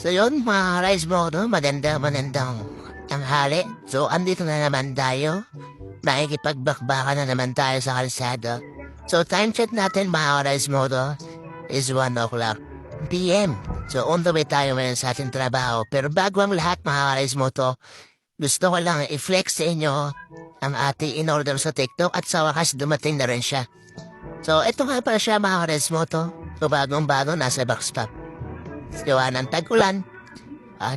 So yun mga rice moto, magandang tanghali. So andito na naman tayo. Nakikipagbakbakan na naman tayo sa kalsada. So time check natin mga rice moto is 1 o'clock PM. So on the way tayo ngayon sa ating trabaho. Pero bago ang lahat mga rice moto, gusto ko lang i-flex sa inyo ang ating in-order sa TikTok at sa wakas dumating na rin siya. So ito nga pala siya mga rice moto. So bagong-bago nasa box top. Gawa ng tag-ulan.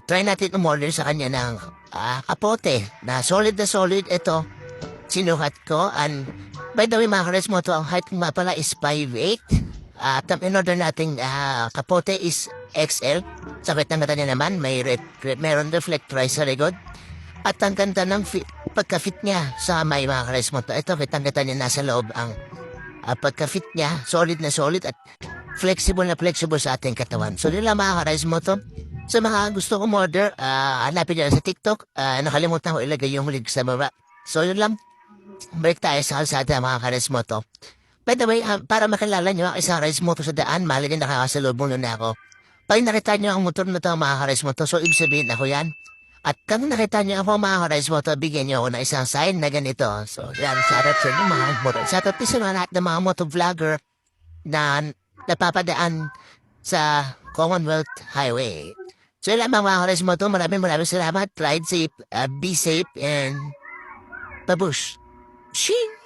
Try natin umorder sa kanya ng kapote na solid ito. Sinukat ko and by the way mga kares mo to, ang height nga pala is 5'8". At ang in-order nating kapote is XL. Sa ng mata niya naman, meron reflector sa likod. At ang ganda ng pagka-fit niya sa may mga kares mo to. Ito, kitang-kita niya nasa loob ang pagka-fit niya, solid na solid at flexible na flexible sa ating katawan. So, yun lang mga ka-rice mo to. Sa mga gusto kong order, hanapin nyo sa TikTok. Nakalimutan ko ilagay yung link sa baba. So, yun lang. Balik tayo sa kalsada mga ka-rice mo to. By the way, para makilala nyo ang isang rice moto sa daan, mahal din nakakasalubong na ako. Pag nakita nyo ang motor na to mga ka-rice moto, so ibig sabihin ako yan. At kung nakita niyo ako mga ka-rice moto, bigyan niyo ako ng isang sign na ganito. So, yan, shoutout sa inyo mga motor. Shoutout din sa mga lahat ng mga motovlogger na napapadaan sa Commonwealth Highway. So, yun lang mga ka-rice moto. Maraming salamat. Ride safe, be safe, and babush. Shing!